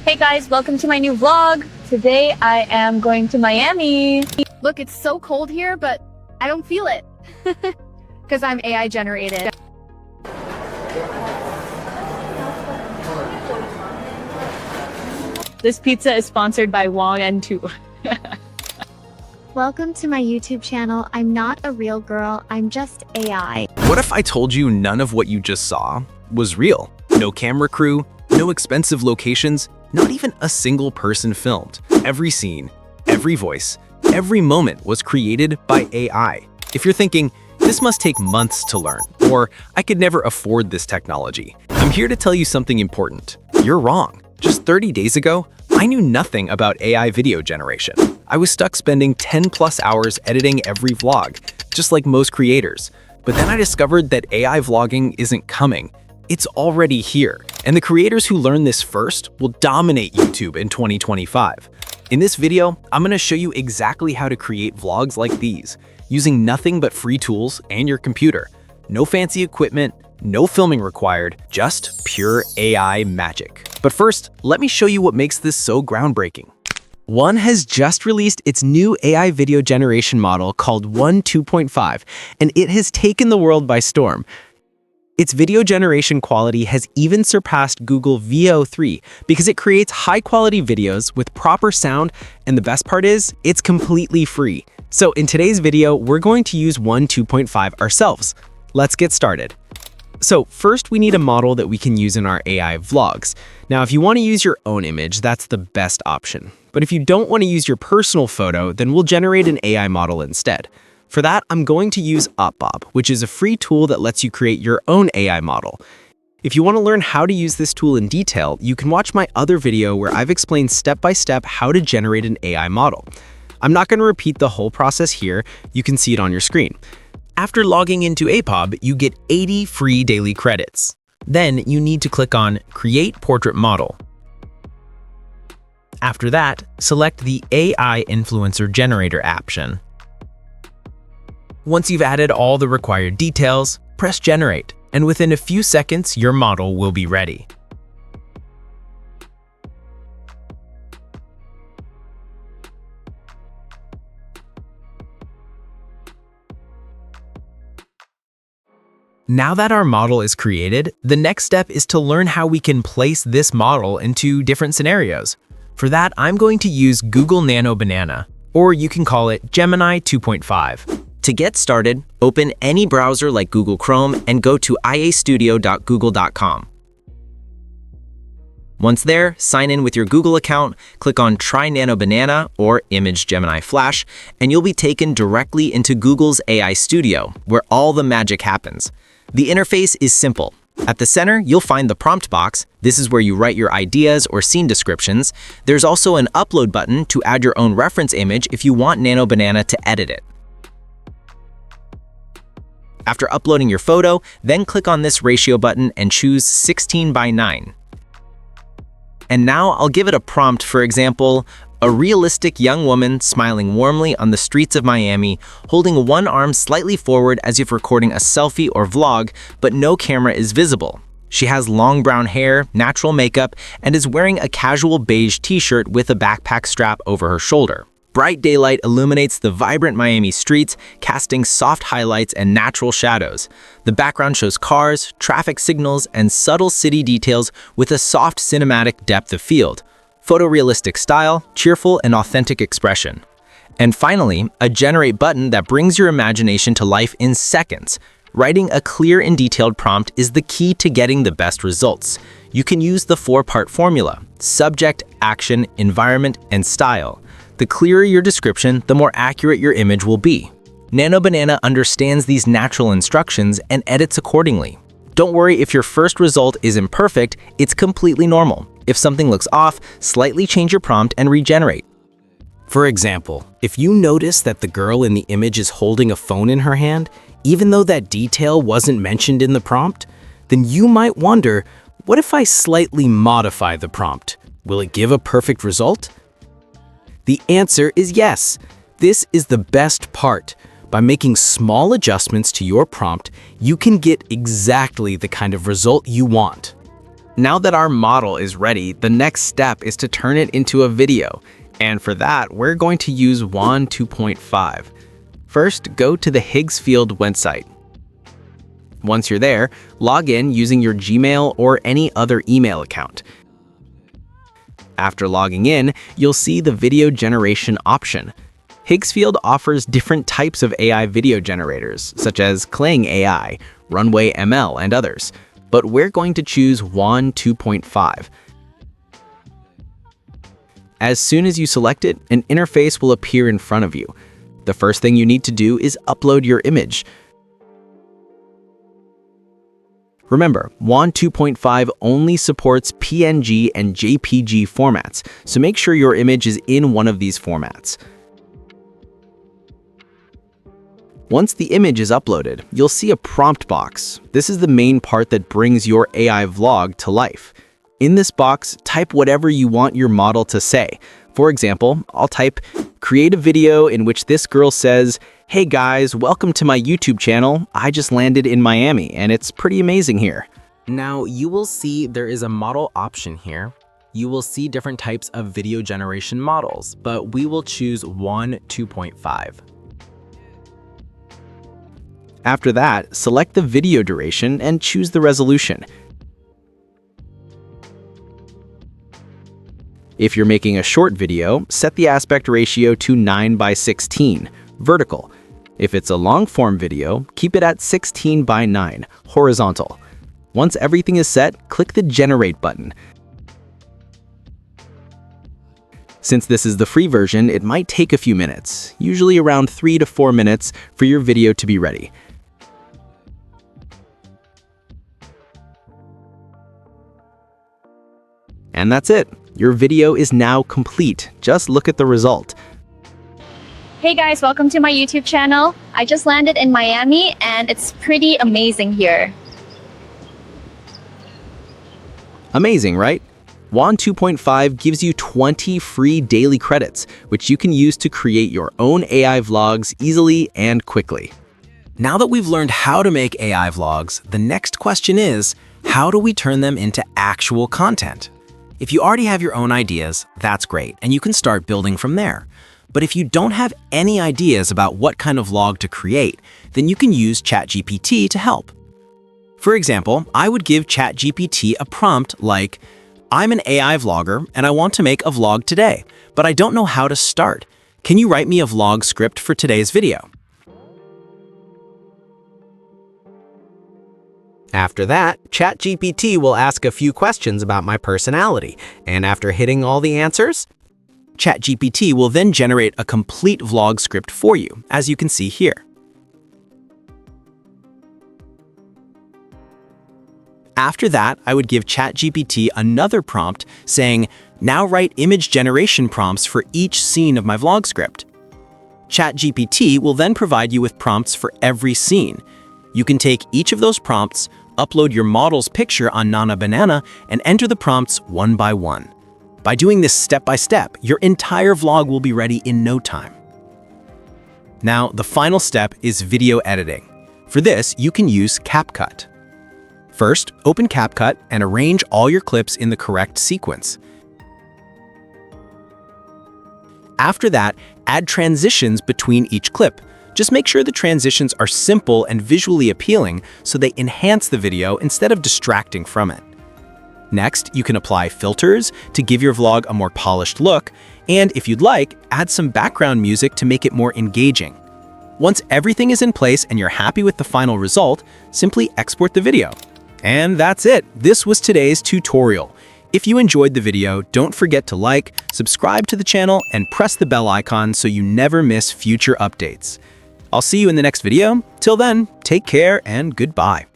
Hey guys, welcome to my new vlog. Today I am going to Miami. Look, it's so cold here, but I don't feel it. Because I'm AI generated. This pizza is sponsored by Wan 2.5. Welcome to my YouTube channel. I'm not a real girl, I'm just AI. What if I told you none of what you just saw was real? No camera crew, no expensive locations, not even a single person filmed. Every scene, every voice, every moment was created by AI. If you're thinking, this must take months to learn, or I could never afford this technology, I'm here to tell you something important. You're wrong. Just 30 days ago, I knew nothing about AI video generation. I was stuck spending 10+ hours editing every vlog, just like most creators. But then I discovered that AI vlogging isn't coming. It's already here, and the creators who learn this first will dominate YouTube in 2025. In this video, I'm going to show you exactly how to create vlogs like these, using nothing but free tools and your computer. No fancy equipment, no filming required, just pure AI magic. But first, let me show you what makes this so groundbreaking. Juan has just released its new AI video generation model called Wan 2.5, and it has taken the world by storm. Its video generation quality has even surpassed Google Veo 3 because it creates high-quality videos with proper sound, and the best part is, it's completely free. So in today's video, we're going to use Wan 2.5 ourselves. Let's get started. So first, we need a model that we can use in our AI vlogs. Now, if you want to use your own image, that's the best option. But if you don't want to use your personal photo, then we'll generate an AI model instead. For that, I'm going to use Upbob, which is a free tool that lets you create your own AI model. If you want to learn how to use this tool in detail, you can watch my other video where I've explained step-by-step how to generate an AI model. I'm not going to repeat the whole process here, you can see it on your screen. After logging into Upbob, you get 80 free daily credits. Then you need to click on Create Portrait Model. After that, select the AI Influencer Generator option. Once you've added all the required details, press Generate, and within a few seconds, your model will be ready. Now that our model is created, the next step is to learn how we can place this model into different scenarios. For that, I'm going to use Google Nano Banana, or you can call it Gemini 2.5. To get started, open any browser like Google Chrome and go to iastudio.google.com. Once there, sign in with your Google account, click on Try Nano Banana or Image Gemini Flash, and you'll be taken directly into Google's AI Studio, where all the magic happens. The interface is simple. At the center, you'll find the prompt box. This is where you write your ideas or scene descriptions. There's also an upload button to add your own reference image if you want Nano Banana to edit it. After uploading your photo, then click on this ratio button and choose 16:9. And now I'll give it a prompt, for example, a realistic young woman smiling warmly on the streets of Miami, holding one arm slightly forward as if recording a selfie or vlog, but no camera is visible. She has long brown hair, natural makeup, and is wearing a casual beige t-shirt with a backpack strap over her shoulder. Bright daylight illuminates the vibrant Miami streets, casting soft highlights and natural shadows. The background shows cars, traffic signals, and subtle city details with a soft cinematic depth of field. Photorealistic style, cheerful and authentic expression. And finally, a generate button that brings your imagination to life in seconds. Writing a clear and detailed prompt is the key to getting the best results. You can use the 4-part formula: subject, action, environment, and style. The clearer your description, the more accurate your image will be. Nano Banana understands these natural instructions and edits accordingly. Don't worry if your first result is imperfect, it's completely normal. If something looks off, slightly change your prompt and regenerate. For example, if you notice that the girl in the image is holding a phone in her hand, even though that detail wasn't mentioned in the prompt, then you might wonder, what if I slightly modify the prompt? Will it give a perfect result? The answer is yes. This is the best part. By making small adjustments to your prompt, you can get exactly the kind of result you want. Now that our model is ready, the next step is to turn it into a video. And for that, we're going to use Wan 2.5. First, go to the Higgsfield website. Once you're there, log in using your Gmail or any other email account. After logging in, you'll see the video generation option. Higgsfield offers different types of AI video generators, such as Kling AI, Runway ML, and others. But we're going to choose Wan 2.5. As soon as you select it, an interface will appear in front of you. The first thing you need to do is upload your image. Remember, Wan 2.5 only supports PNG and JPG formats, so make sure your image is in one of these formats. Once the image is uploaded, you'll see a prompt box. This is the main part that brings your AI vlog to life. In this box, type whatever you want your model to say. For example, I'll type, "Create a video in which this girl says, 'Hey guys, welcome to my YouTube channel. I just landed in Miami and it's pretty amazing here.'" Now you will see there is a model option here. You will see different types of video generation models, but we will choose Wan 2.5. After that, select the video duration and choose the resolution. If you're making a short video, set the aspect ratio to 9:16, vertical. If it's a long-form video, keep it at 16:9, horizontal. Once everything is set, click the Generate button. Since this is the free version, it might take a few minutes, usually around 3 to 4 minutes, for your video to be ready. And that's it. Your video is now complete. Just look at the result. Hey guys, welcome to my YouTube channel. I just landed in Miami and it's pretty amazing here. Amazing, right? Wan 2.5 gives you 20 free daily credits, which you can use to create your own AI vlogs easily and quickly. Now that we've learned how to make AI vlogs, the next question is, how do we turn them into actual content? If you already have your own ideas, that's great, and you can start building from there. But if you don't have any ideas about what kind of vlog to create, then you can use ChatGPT to help. For example, I would give ChatGPT a prompt like, "I'm an AI vlogger and I want to make a vlog today, but I don't know how to start. Can you write me a vlog script for today's video?" After that, ChatGPT will ask a few questions about my personality, and after hitting all the answers, ChatGPT will then generate a complete vlog script for you, as you can see here. After that, I would give ChatGPT another prompt saying, "Now write image generation prompts for each scene of my vlog script." ChatGPT will then provide you with prompts for every scene. You can take each of those prompts, upload your model's picture on Nana Banana, and enter the prompts one by one. By doing this step by step, your entire vlog will be ready in no time. Now, the final step is video editing. For this, you can use CapCut. First, open CapCut and arrange all your clips in the correct sequence. After that, add transitions between each clip. Just make sure the transitions are simple and visually appealing so they enhance the video instead of distracting from it. Next, you can apply filters to give your vlog a more polished look, and if you'd like, add some background music to make it more engaging. Once everything is in place and you're happy with the final result, simply export the video. And that's it. This was today's tutorial. If you enjoyed the video, don't forget to like, subscribe to the channel, and press the bell icon so you never miss future updates. I'll see you in the next video. Till then, take care and goodbye.